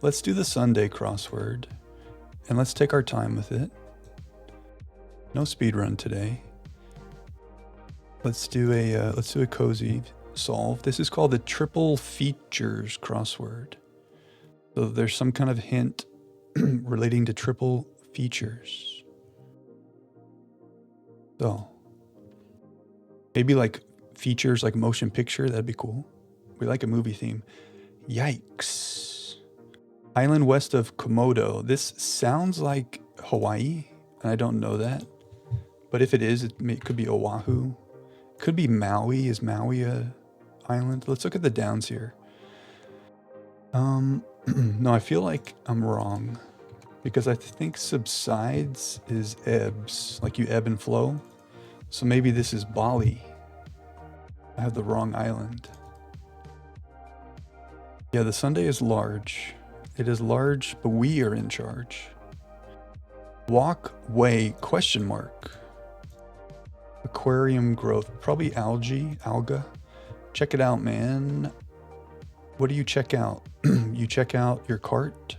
Let's do the Sunday crossword, and let's take our time with it. No speed run today. Let's do a cozy solve. This is called the triple features crossword. So there's some kind of hint relating to triple features. So maybe like features like motion picture, that'd be cool. We like a movie theme. Yikes. Island west of Komodo. This sounds like Hawaii, and I don't know that. But if it is, it could be Oahu. Could be Maui. Is Maui a island? Let's look at the downs here. No, I feel like I'm wrong because I think subsides is ebbs, like you ebb and flow. So maybe this is Bali. I have the wrong island. Yeah, the Sunday is large. It is large, but we are in charge. Walkway, question mark. Aquarium growth, probably alga. Check it out, man. What do you check out? You check out your cart.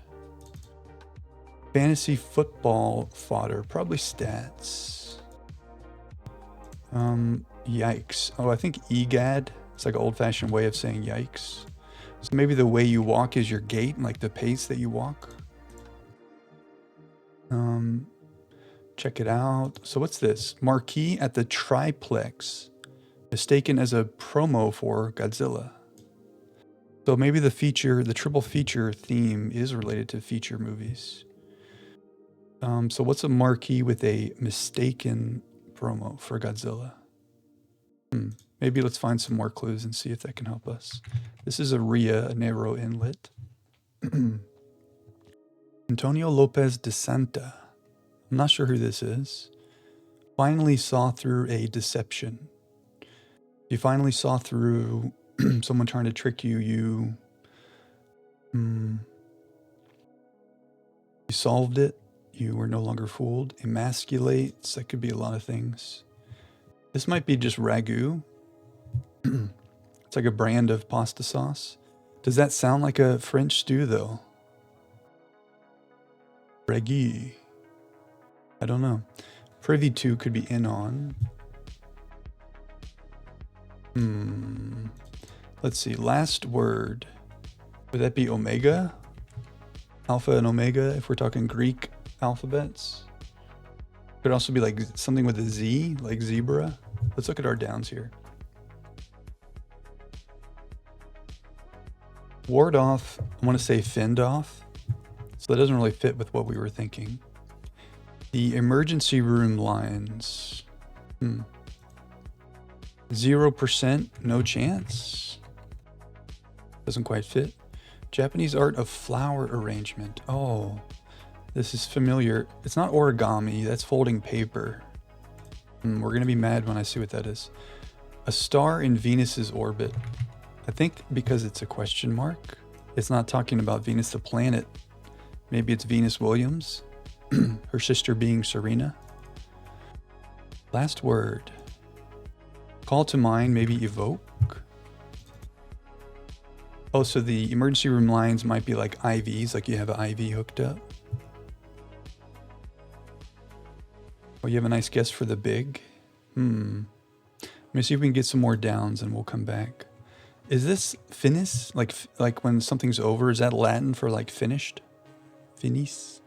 Fantasy football fodder, probably stats. Yikes. Oh, I think egad. It's like an old-fashioned way of saying yikes. So maybe the way you walk is your gait, like the pace that you walk. Check it out. So what's this? Marquee at the triplex. Mistaken as a promo for Godzilla. So maybe the triple feature theme is related to feature movies. So what's a marquee with a mistaken promo for Godzilla? Maybe let's find some more clues and see if that can help us. This is a RIA, a narrow inlet. Antonio Lopez de Santa. I'm not sure who this is. Finally saw through a deception. You finally saw through someone trying to trick you. You solved it. You were no longer fooled. Emasculates. That could be a lot of things. This might be just ragu. It's like a brand of pasta sauce. Does that sound like a French stew, though? Ragu. I don't know. Privy to could be in on. Let's see. Last word. Would that be omega? Alpha and omega, if we're talking Greek alphabets. Could also be like something with a Z, like zebra. Let's look at our downs here. Ward off, I want to say fend off. So that doesn't really fit with what we were thinking. The emergency room lines. 0%, no chance. Doesn't quite fit. Japanese art of flower arrangement. Oh, this is familiar. It's not origami, that's folding paper. We're going to be mad when I see what that is. A star in Venus's orbit. I think because it's a question mark, it's not talking about Venus the planet. Maybe it's Venus Williams, her sister being Serena. Last word. Call to mind, maybe evoke. Oh, so the emergency room lines might be like IVs, like you have an IV hooked up. Oh, you have a nice guess for the big? Let me see if we can get some more downs and we'll come back. Is this finis? Like when something's over, is that Latin for like finished? Finis?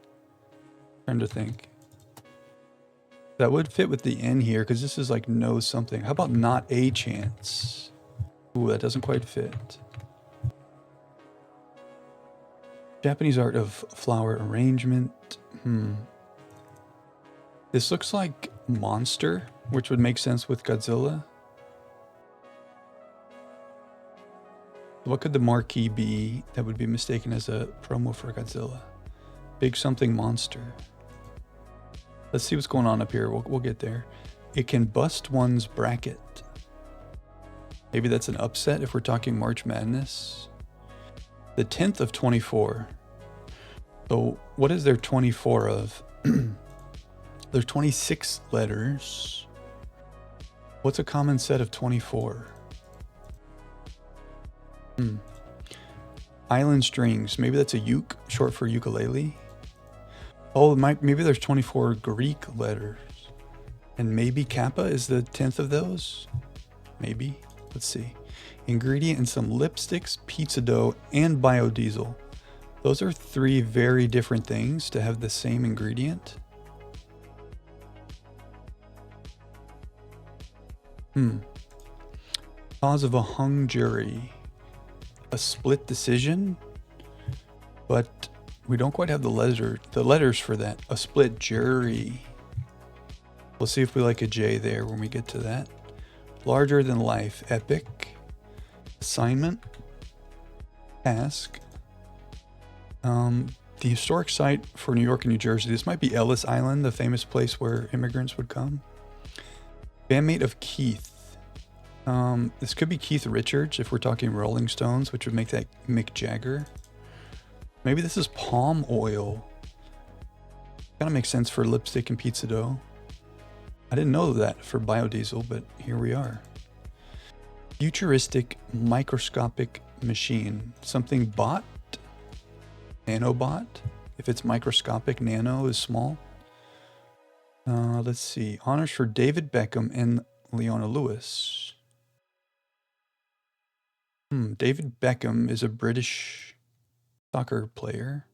Trying to think. That would fit with the N here because this is like no something. How about not a chance? Ooh, that doesn't quite fit. Japanese art of flower arrangement. This looks like monster, which would make sense with Godzilla. What could the marquee be that would be mistaken as a promo for Godzilla? Big something monster. Let's see what's going on up here. We'll get there. It can bust one's bracket. Maybe that's an upset if we're talking March Madness. The 10th of 24. So what is there 24 of? There's 26 letters. What's a common set of 24? Island strings. Maybe that's a uke, short for ukulele. Oh, maybe there's 24 Greek letters. And maybe Kappa is the 10th of those? Maybe. Let's see. Ingredient in some lipsticks, pizza dough, and biodiesel. Those are 3 very different things to have the same ingredient. Cause of a hung jury. A split decision? But we don't quite have the letters for that. A split jury. We'll see if we like a J there when we get to that. Larger than life. Epic. Assignment. Task. The historic site for New York and New Jersey. This might be Ellis Island, the famous place where immigrants would come. Bandmate of Keith. This could be Keith Richards if we're talking Rolling Stones, which would make that Mick Jagger. Maybe this is palm oil. Kind of makes sense for lipstick and pizza dough. I didn't know that for biodiesel, but here we are. Futuristic microscopic machine. Something bot? Nanobot? If it's microscopic, nano is small. Let's see. Honors for David Beckham and Leona Lewis. David Beckham is a British soccer player.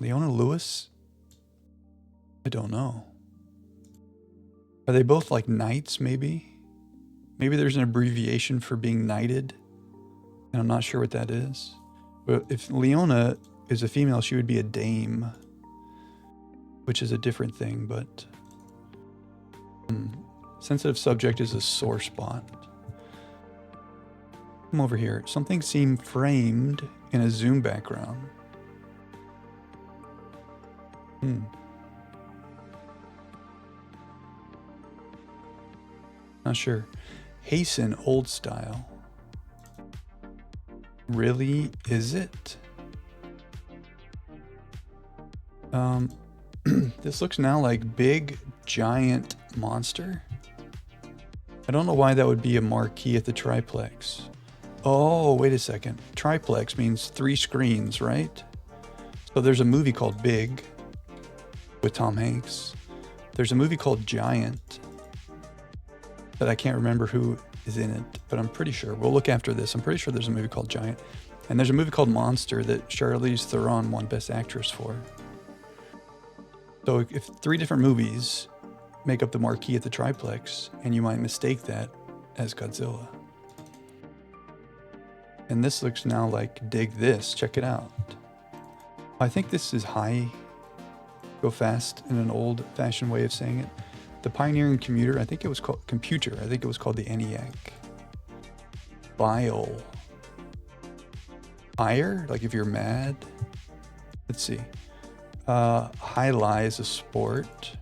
Leona Lewis? I don't know. Are they both like knights, maybe? Maybe there's an abbreviation for being knighted, and I'm not sure what that is. But if Leona is a female, she would be a dame, which is a different thing, but sensitive subject is a sore spot. Come over here. Something seemed framed in a zoom background. Not sure. Hasten, old style. Really? Is it? This looks now like big, giant monster. I don't know why that would be a marquee at the triplex. Oh, wait a second. Triplex means 3 screens, right? So there's a movie called Big with Tom Hanks. There's a movie called Giant that I can't remember who is in it, but I'm pretty sure. We'll look after this. I'm pretty sure there's a movie called Giant. And there's a movie called Monster that Charlize Theron won Best Actress for. So if 3 different movies make up the marquee at the triplex, and you might mistake that as Godzilla. And this looks now like dig this. Check it out. I think this is high, go fast in an old-fashioned way of saying it. The pioneering computer, I think it was called computer. I think it was called the ENIAC. Bile. Ire, like if you're mad. Let's see. High lie is a sport.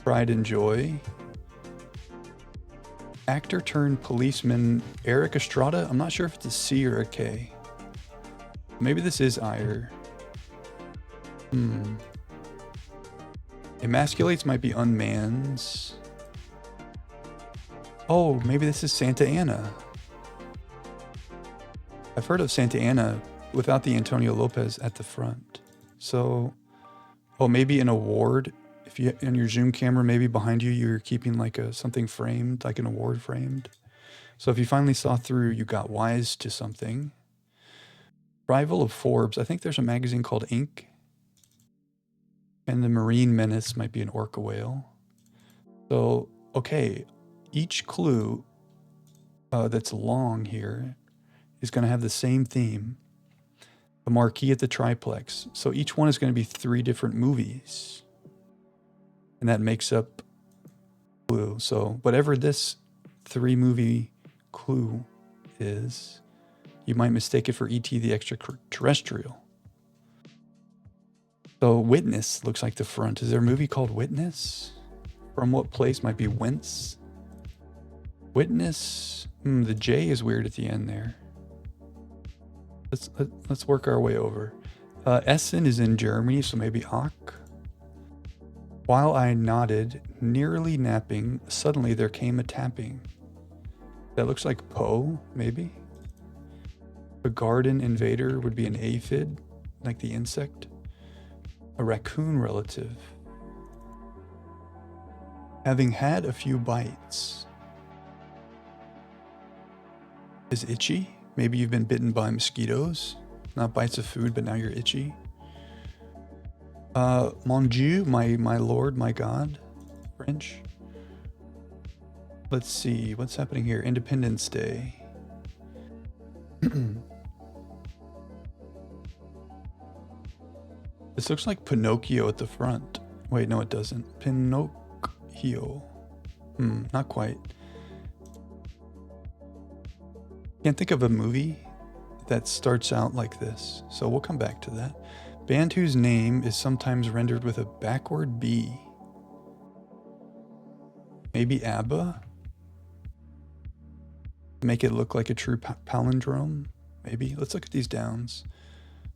Pride and joy. Actor turned policeman Eric Estrada. I'm not sure if it's a C or a K. Maybe this is ire. Emasculates might be unmans. Oh, maybe this is Santa Ana. I've heard of Santa Ana without the Antonio Lopez at the front. So, oh, maybe an award. If you on your Zoom camera, maybe behind you, you're keeping like something framed, like an award framed. So if you finally saw through, you got wise to something. Rival of Forbes. I think there's a magazine called Ink. And the Marine Menace might be an orca whale. So, okay, each clue that's long here is going to have the same theme. The marquee at the triplex. So each one is going to be 3 different movies. And that makes up clue. So whatever this 3-movie clue is, you might mistake it for E.T. the Extraterrestrial. So Witness looks like the front. Is there a movie called Witness? From what place? Might be Wentz. Witness. The J is weird at the end there. Let's work our way over. Essen is in Germany, so maybe Ach. While I nodded, nearly napping, suddenly there came a tapping. That looks like Poe, maybe? A garden invader would be an aphid, like the insect. A raccoon relative. Having had a few bites. Is itchy? Maybe you've been bitten by mosquitoes. Not bites of food, but now you're itchy. Mon Dieu, my lord, my god. French. Let's see, what's happening here? Independence Day. This looks like Pinocchio at the front. Wait, no it doesn't. Pinocchio. Not quite. Can't think of a movie that starts out like this, so we'll come back to that. Band whose name is sometimes rendered with a backward B. Maybe ABBA? Make it look like a true palindrome? Maybe. Let's look at these downs.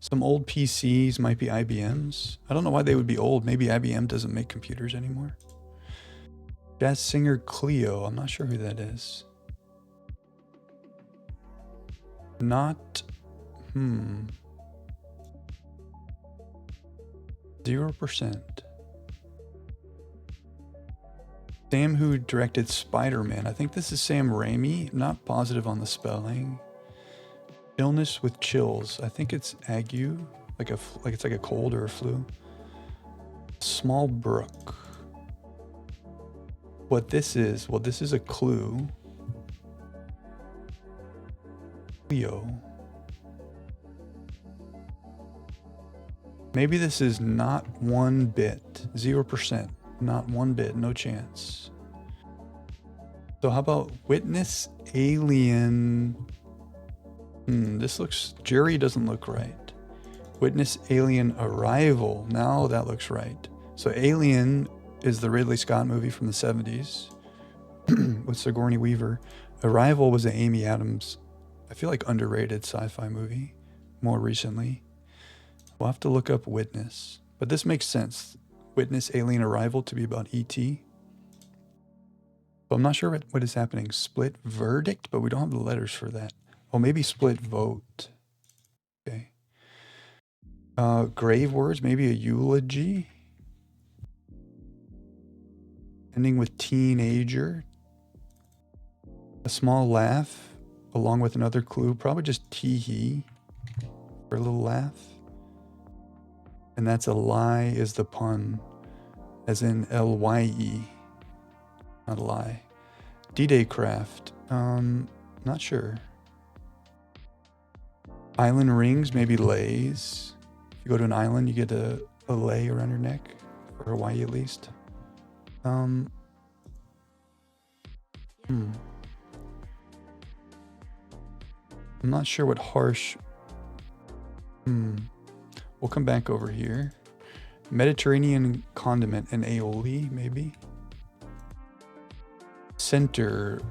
Some old PCs might be IBMs. I don't know why they would be old. Maybe IBM doesn't make computers anymore. Jazz singer Cleo. I'm not sure who that is. Not... 0%. Sam who directed Spider-Man. I think this is Sam Raimi. Not positive on the spelling. Illness with chills. I think it's ague. Like it's like a cold or a flu. Small brook. What this is, well, this is a clue. Leo. Maybe this is not 1 bit. 0%. Not 1 bit. No chance. So how about witness alien? This looks... Jury doesn't look right. Witness alien arrival. Now that looks right. So Alien is the Ridley Scott movie from the 70s with Sigourney Weaver. Arrival was an Amy Adams, I feel like underrated sci-fi movie more recently. We'll have to look up Witness, but this makes sense. Witness alien arrival to be about E.T. So I'm not sure what is happening. Split verdict, but we don't have the letters for that. Oh, maybe split vote. Okay. Grave words, maybe a eulogy. Ending with teenager. A small laugh, along with another clue. Probably just tee-hee for a little laugh. And that's a lie is the pun, as in L-Y-E, not a lie. D-Day craft, not sure. Island rings, maybe lays. If you go to an island, you get a lei around your neck, for Hawaii at least. I'm not sure what harsh... We'll come back over here. Mediterranean condiment and aioli, maybe. Center.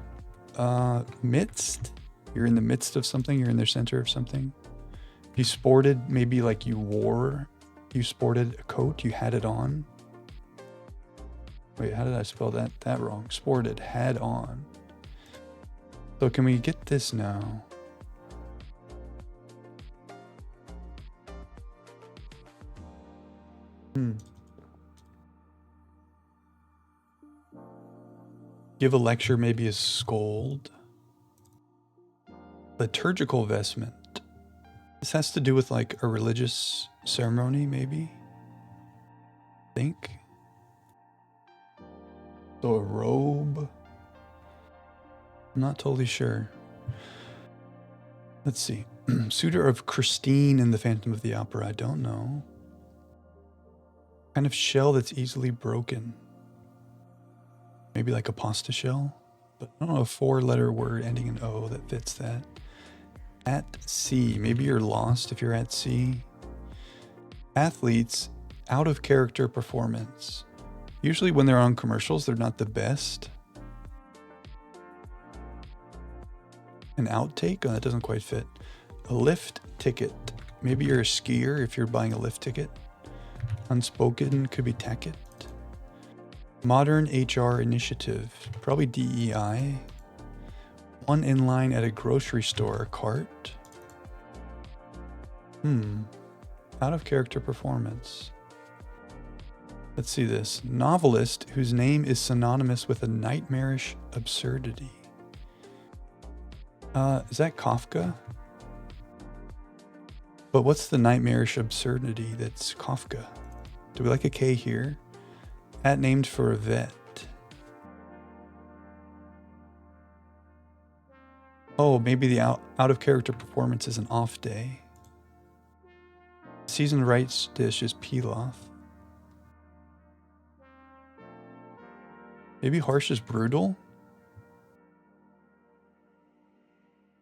Midst. You're in the midst of something. You're in the center of something. You sported, maybe like you sported a coat. You had it on. Wait, how did I spell that wrong? Sported, had on. So can we get this now? Give a lecture, maybe a scold. Liturgical vestment. This has to do with like a religious ceremony, maybe? I think. So a robe. I'm not totally sure. Let's see. Suitor of Christine in the Phantom of the Opera. I don't know. Kind of shell that's easily broken. Maybe like a pasta shell. But I don't know, a 4-letter word ending in O that fits that. At sea. Maybe you're lost if you're at sea. Athletes, out of character performance. Usually when they're on commercials, they're not the best. An outtake? Oh, that doesn't quite fit. A lift ticket. Maybe you're a skier if you're buying a lift ticket. Unspoken could be tacket. Modern HR initiative. Probably DEI. One in line at a grocery store. Cart. Out of character performance. Let's see this. Novelist whose name is synonymous with a nightmarish absurdity. Is that Kafka? But what's the nightmarish absurdity that's Kafka? Do we like a K here? At named for a vet. Oh, maybe the out of character performance is an off day. Seasoned rice dish is pilaf. Maybe harsh is brutal.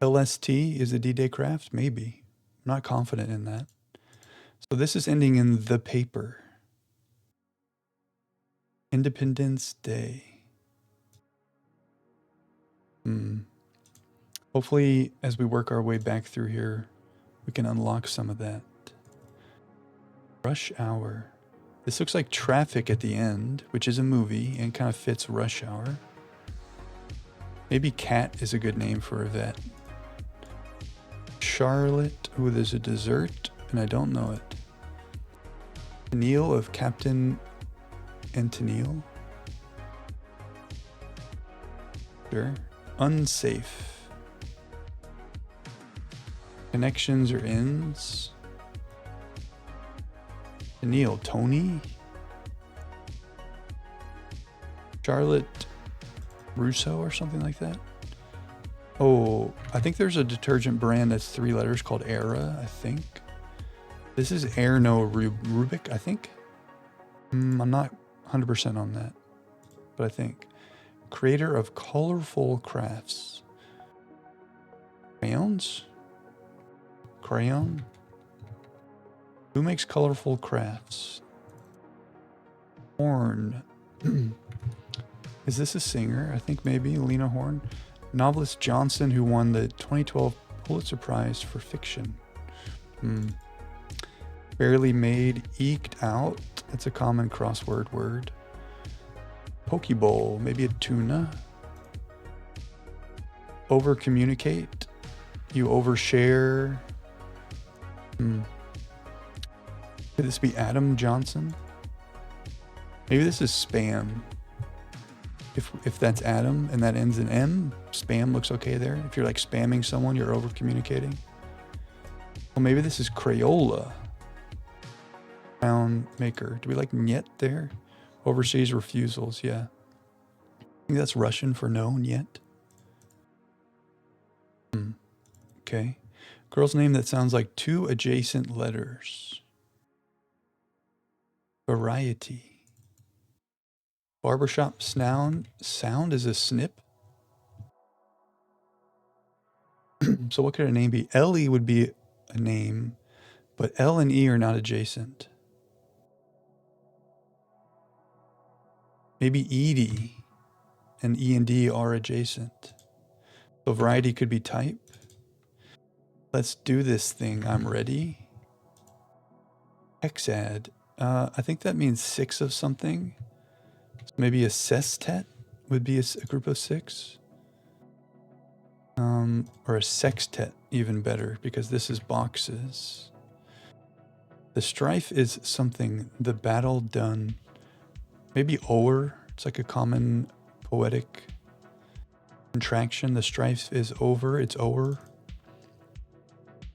LST is a D-Day craft? Maybe. I'm not confident in that. So this is ending in the paper. Independence Day. Hopefully, as we work our way back through here, we can unlock some of that. Rush Hour. This looks like Traffic at the end, which is a movie and kind of fits Rush Hour. Maybe Cat is a good name for a vet. Charlotte. Ooh, there's a dessert, and I don't know it. Tennille of Captain and Tennille. Sure. Unsafe. Connections or ends. Tennille. Tony. Charlotte Russo or something like that. Oh, I think there's a detergent brand that's 3 letters called Era, I think. This is Erno Rubik, I think. I'm not 100% on that, but I think. Creator of colorful crafts. Crayons? Crayon? Who makes colorful crafts? Horn. Is this a singer? I think maybe Lena Horne. Novelist Johnson, who won the 2012 Pulitzer Prize for fiction. Barely made, eked out. That's a common crossword word. Pokeball, maybe a tuna. Over communicate. You overshare. Could this be Adam Johnson? Maybe this is spam. If that's Adam and that ends in M, spam looks okay there. If you're like spamming someone, you're over communicating. Well, maybe this is Crayola. Crown maker. Do we like Niet there? Overseas refusals, yeah. I think that's Russian for no, Niet. Okay. Girl's name that sounds like 2 adjacent letters. Variety. Barbershop sound. Sound is a snip. So what could a name be? Ellie would be a name, but L and E are not adjacent. Maybe Edie and E and D are adjacent. So variety could be type. Let's do this thing. I'm ready. Hexad. I think that means 6 of something. So maybe a sestet would be a group of 6. Or a sextet, even better, because this is boxes. The strife is something. The battle done. Maybe o'er. It's like a common poetic contraction. The strife is over. It's o'er.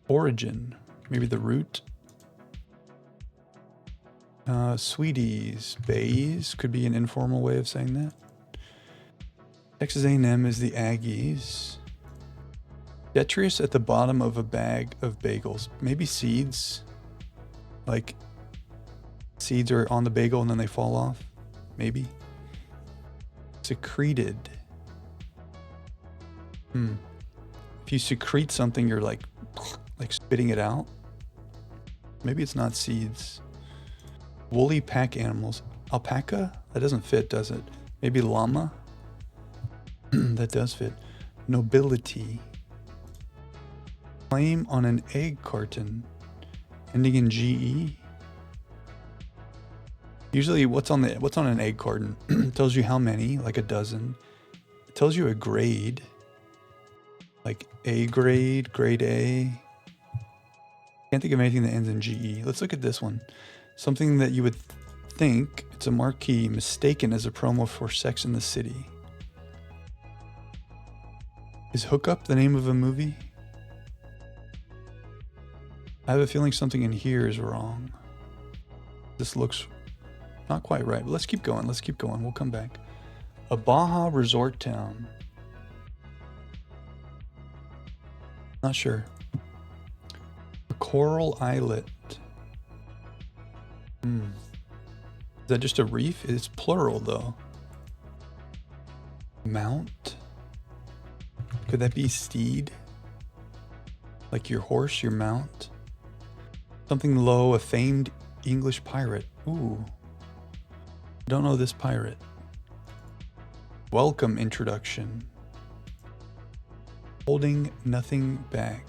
Origin. Maybe the root. Sweeties. Bays. Could be an informal way of saying that. Texas A&M is the Aggies. Detritus at the bottom of a bag of bagels. Maybe seeds. Like seeds are on the bagel and then they fall off. Maybe. Secreted. If you secrete something, you're like spitting it out. Maybe it's not seeds. Woolly pack animals. Alpaca? That doesn't fit, does it? Maybe llama? That does fit. Nobility. Claim on an egg carton. Ending in GE. Usually what's on an egg carton? It tells you how many, like a dozen. It tells you a grade. Like A grade, grade A, Can't think of anything that ends in GE. Let's look at this one. Something that you would think it's a marquee mistaken as a promo for Sex in the City. Is Hookup the name of a movie? I have a feeling something in here is wrong. This looks not quite right, but let's keep going. Let's keep going. We'll come back. A Baja resort town. Not sure. A coral islet. Is that just a reef? It's plural though. Mount? Could that be steed? Like your horse, your mount? Something low, a famed English pirate. Ooh. Don't know this pirate. Welcome introduction. Holding nothing back.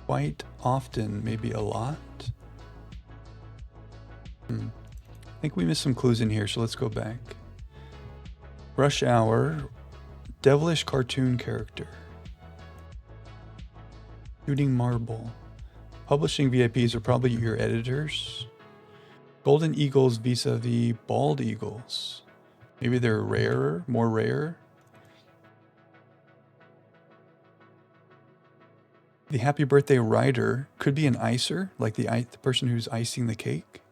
Quite often, maybe a lot. I think we missed some clues in here, so let's go back. Rush Hour. Devilish cartoon character. Shooting marble. Publishing VIPs are probably your editors. Golden eagles vis-a-vis bald eagles. Maybe they're rarer, more rare. The happy birthday rider could be an icer, like the person who's icing the cake.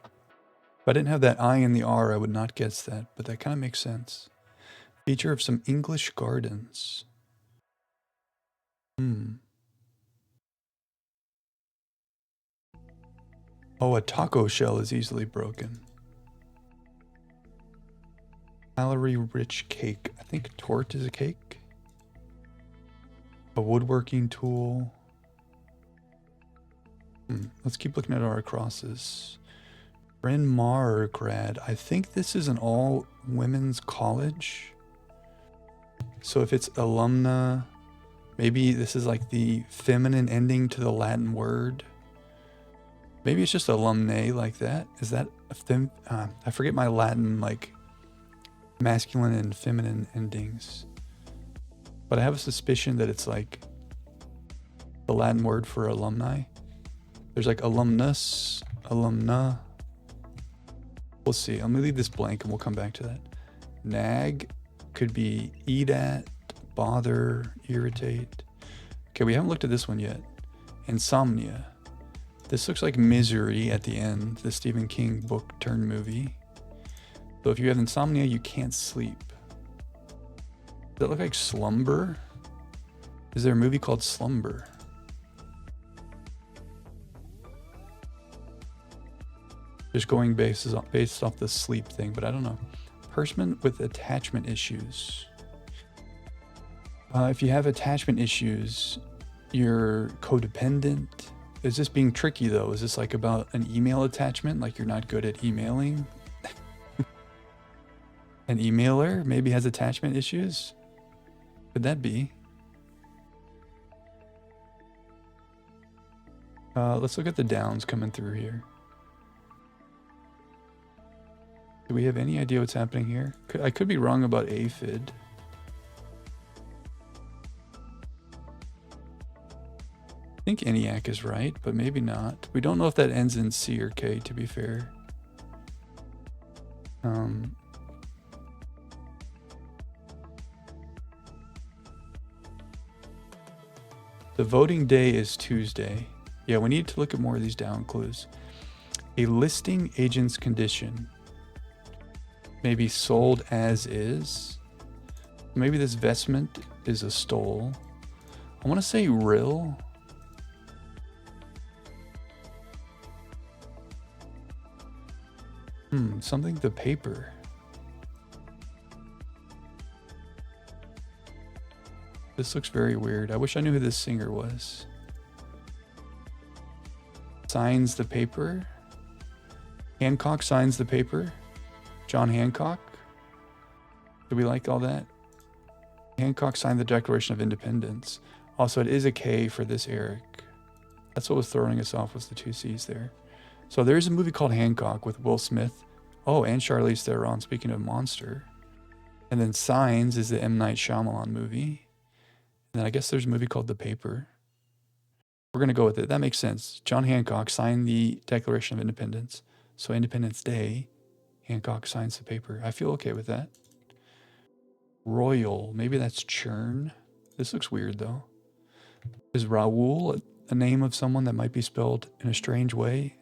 If I didn't have that I and the R, I would not guess that, but that kind of makes sense. Feature of some English gardens. Oh, a taco shell is easily broken. Calorie-rich cake. I think torte is a cake. A woodworking tool. Let's keep looking at our crosses. Bryn Mawr grad. I think this is an all-women's college. So if it's alumna, maybe this is like the feminine ending to the Latin word. Maybe it's just alumnae like that. Is that I forget my Latin like masculine and feminine endings. But I have a suspicion that it's like the Latin word for alumni. There's like alumnus, alumna. We'll see. I'm gonna leave this blank and we'll come back to that. Nag could be eat at, bother, irritate. Okay, we haven't looked at this one yet. Insomnia. This looks like Misery at the end, the Stephen King book turned movie. So if you have insomnia, you can't sleep. Does that look like Slumber? Is there a movie called Slumber? Just going based off the sleep thing, but I don't know. Person with attachment issues. If you have attachment issues, you're codependent. Is this being tricky though? Is this like about an email attachment? Like you're not good at emailing? An emailer maybe has attachment issues? Could that be? Let's look at the downs coming through here. Do we have any idea what's happening here? I could be wrong about aphid. I think ENIAC is right, but maybe not. We don't know if that ends in C or K, to be fair. The voting day is Tuesday. Yeah, we need to look at more of these down clues. A listing agent's condition. Maybe sold as is. Maybe this vestment is a stole. I want to say rill. Something the paper. This looks very weird. I wish I knew who this singer was. Signs the paper. Hancock signs the paper. John Hancock. Do we like all that? Hancock signed the Declaration of Independence. Also, it is a K for this Eric. That's what was throwing us off, was the two C's there. So there's a movie called Hancock with Will Smith. Oh, and Charlize Theron, speaking of monster. And then Signs is the M. Night Shyamalan movie. And then I guess there's a movie called The Paper. We're going to go with it. That makes sense. John Hancock signed the Declaration of Independence. So Independence Day, Hancock signs the paper. I feel okay with that. Royal. Maybe that's churn. This looks weird, though. Is Raoul a name of someone that might be spelled in a strange way?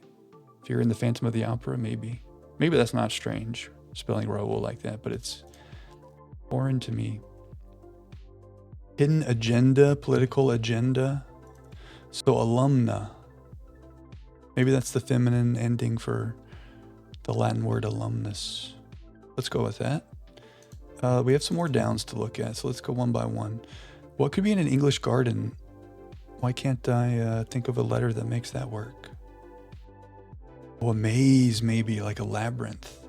If you're in the Phantom of the Opera, maybe. Maybe that's not strange, spelling Raoul like that, but it's foreign to me. Hidden agenda, political agenda. So alumna. Maybe that's the feminine ending for the Latin word alumnus. Let's go with that. We have some more downs to look at, so let's go one by one. What could be in an English garden? Why can't I think of a letter that makes that work? Oh, a maze, maybe, like a labyrinth.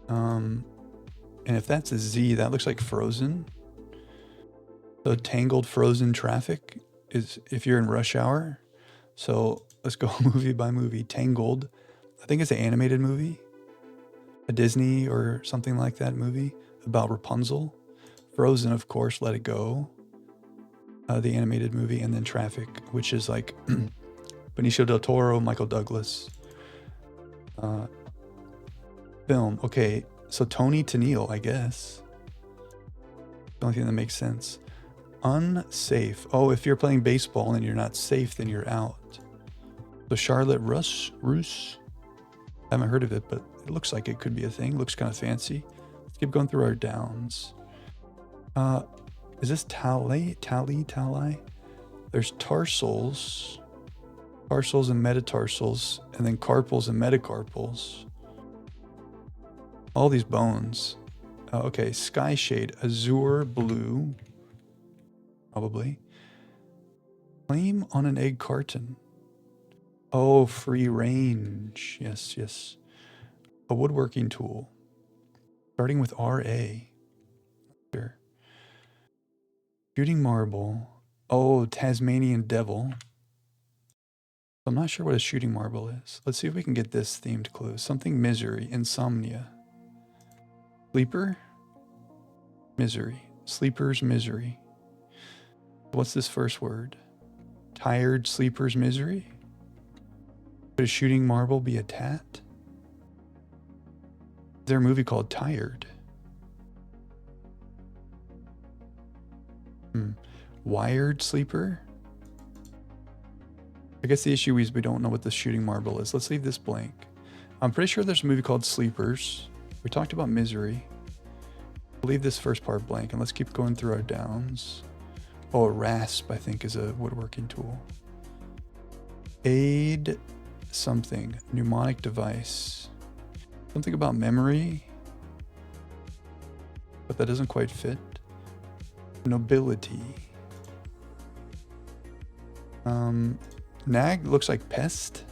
And if that's a Z, that looks like frozen. So tangled frozen traffic is if you're in rush hour. So let's go movie by movie. Tangled. I think it's an animated movie. A Disney or something like that movie about Rapunzel. Frozen, of course, Let It Go. The animated movie. And then Traffic, which is like Benicio del Toro, Michael Douglas. Film. Okay, so Tony Tennille, I guess. The only thing that makes sense. Unsafe. Oh, if you're playing baseball and you're not safe, then you're out. So Charlotte Russe. I haven't heard of it, but it looks like it could be a thing. Looks kind of fancy. Let's keep going through our downs. Is this tali? There's tarsals. Tarsals and metatarsals, and then carpals and metacarpals. All these bones. Okay, sky shade, azure blue. Probably. Flame on an egg carton. Oh, free range. Yes. A woodworking tool. Starting with RA. Sure. Shooting marble. Oh, Tasmanian devil. I'm not sure what a shooting marble is. Let's see if we can get this themed clue. Something misery. Insomnia. Sleeper? Misery. Sleeper's misery. What's this first word? Tired sleeper's misery? Could a shooting marble be a tat? Is there a movie called Tired? Wired sleeper? I guess the issue is we don't know what the shooting marble is. Let's leave this blank. I'm pretty sure there's a movie called Sleepers. We talked about misery. We'll leave this first part blank and let's keep going through our downs. Oh, a rasp, I think, is a woodworking tool. Aid something. Mnemonic device. Something about memory. But that doesn't quite fit. Nobility. Nag looks like pest.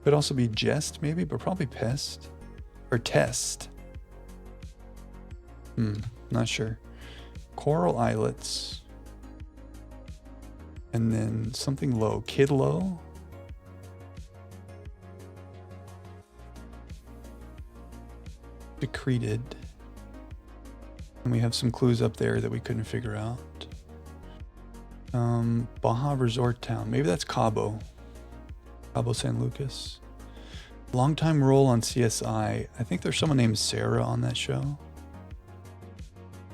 Could also be jest, maybe, but probably pest. Or test. Not sure. Coral islets. And then something low. Kid low. Secreted. And we have some clues up there that we couldn't figure out. Baja Resort Town. Maybe that's Cabo. Cabo San Lucas. Longtime role on CSI. I think there's someone named Sarah on that show.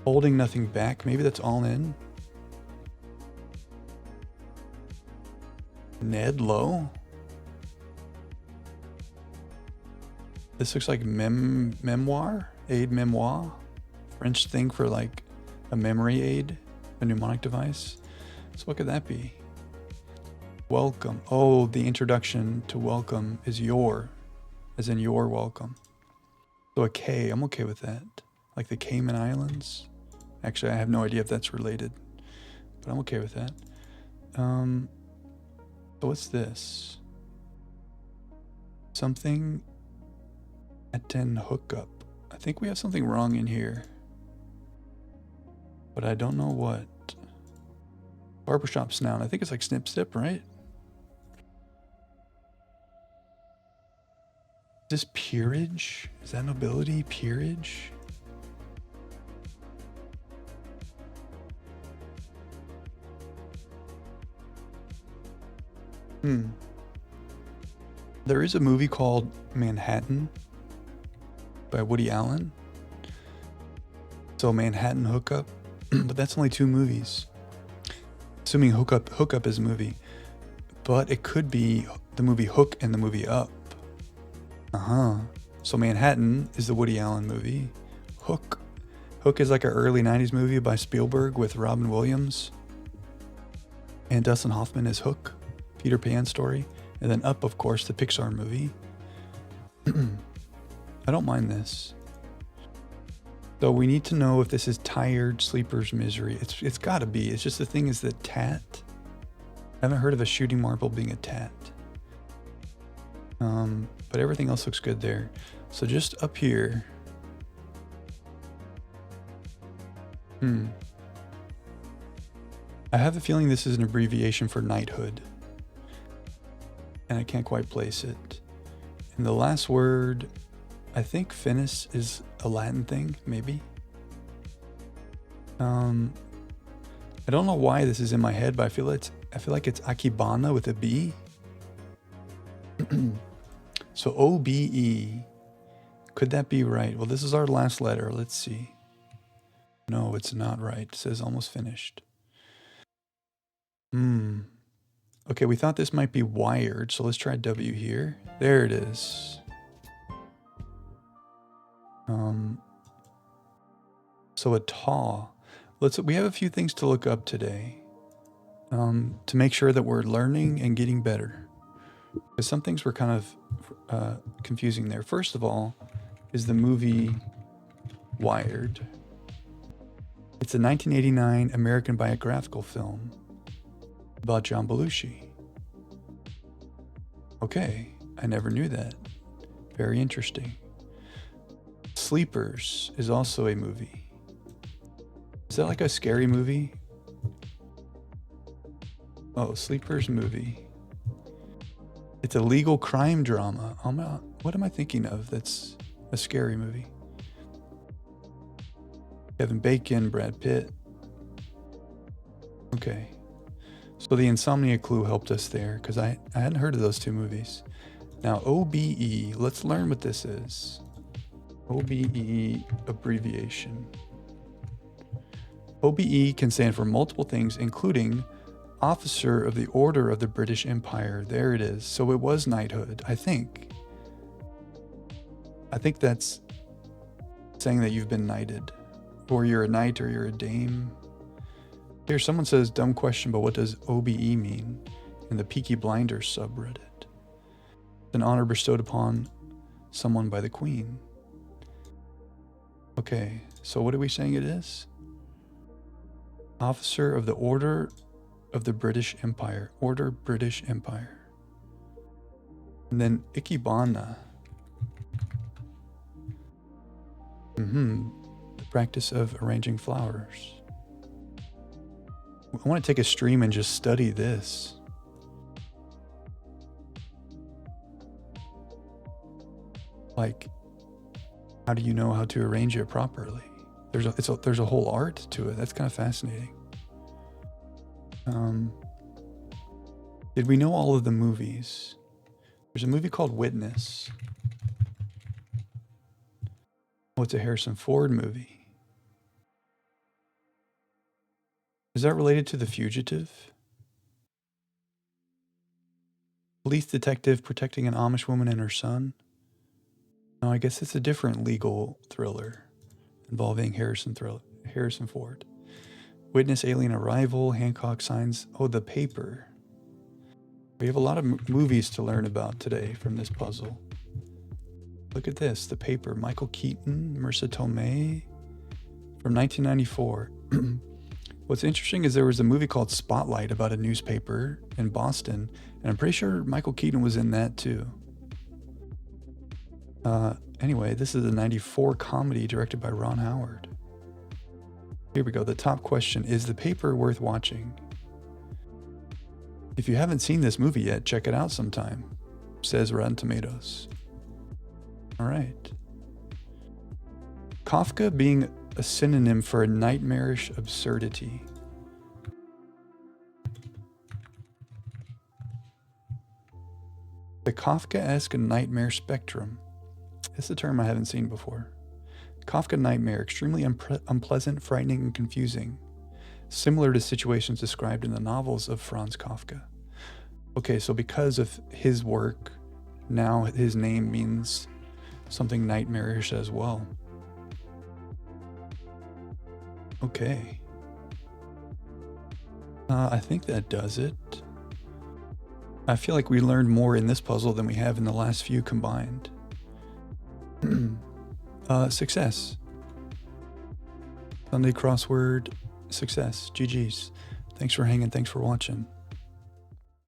Holding nothing back. Maybe that's All In. Ned Lowe. This looks like memoir. Aid memoir. French thing for like a memory aid. A mnemonic device. So what could that be? Welcome. Oh, the introduction to welcome is your, as in you're welcome. So a K, I'm okay with that. Like the Cayman Islands. Actually, I have no idea if that's related, but I'm okay with that. So what's this? Something at 10 hookup. I think we have something wrong in here, but I don't know what. Barbershop snout. I think it's like snip snip, right? Is this peerage? Is that nobility? Peerage? Hmm. There is a movie called Manhattan by Woody Allen. So Manhattan Hookup, but that's only 2 movies. Assuming Hookup is a movie, but it could be the movie Hook and the movie Up. So Manhattan is the Woody Allen movie. Hook is like an early 90s movie by Spielberg with Robin Williams. And Dustin Hoffman is Hook, Peter Pan story. And then Up, of course, the Pixar movie. I don't mind this. So we need to know if this is tired, sleeper's misery. It's gotta be. It's just the thing is that tat. I haven't heard of a shooting marble being a tat. But everything else looks good there. So just up here. I have a feeling this is an abbreviation for knighthood. And I can't quite place it. And the last word, I think finis is a Latin thing, maybe. I don't know why this is in my head, but I feel like it's Akibana with a B. So OBE. Could that be right? Well, this is our last letter. Let's see. No, it's not right. It says almost finished. Okay, we thought this might be wired, so let's try W here. There it is. So a taw. We have a few things to look up today to make sure that we're learning and getting better. Because some things were kind of confusing there. First of all, is the movie Wired. It's a 1989 American biographical film about John Belushi. Okay, I never knew that. Very interesting. Sleepers is also a movie. Is that like a scary movie? Oh, Sleepers movie. It's a legal crime drama. What am I thinking of that's a scary movie? Kevin Bacon, Brad Pitt. Okay. So the Insomnia clue helped us there because I hadn't heard of those 2 movies. Now OBE, let's learn what this is. OBE abbreviation. OBE can stand for multiple things, including Officer of the Order of the British Empire. There it is. So it was knighthood, I think. I think that's saying that you've been knighted, or you're a knight, or you're a dame. Here, someone says, dumb question, but what does OBE mean? In the Peaky Blinders subreddit. An honor bestowed upon someone by the Queen. Okay, so what are we saying it is? Officer of the Order of the British Empire. Order British Empire. And then Ikebana. The practice of arranging flowers. I want to take a stream and just study this. Like, how do you know how to arrange it properly? There's a whole art to it. That's kind of fascinating. Did we know all of the movies? There's a movie called Witness. Oh, it's a Harrison Ford movie. Is that related to The Fugitive? Police detective protecting an Amish woman and her son? No, I guess it's a different legal thriller involving Harrison Ford. Witness, Alien Arrival, Hancock Signs. Oh, The Paper. We have a lot of movies to learn about today from this puzzle. Look at this, The Paper. Michael Keaton, Marisa Tomei from 1994. What's interesting is there was a movie called Spotlight about a newspaper in Boston, and I'm pretty sure Michael Keaton was in that too. Anyway, this is a 94 comedy directed by Ron Howard. Here we go. The top question, is The Paper worth watching? If you haven't seen this movie yet, check it out sometime, says Rotten Tomatoes. All right. Kafka being a synonym for a nightmarish absurdity. The Kafkaesque nightmare spectrum. It's a term I haven't seen before. Kafka nightmare, extremely unpleasant, frightening, and confusing. Similar to situations described in the novels of Franz Kafka. Okay, so because of his work, now his name means something nightmarish as well. Okay. I think that does it. I feel like we learned more in this puzzle than we have in the last few combined. Success. Sunday crossword, success. GG's. Thanks for hanging. Thanks for watching.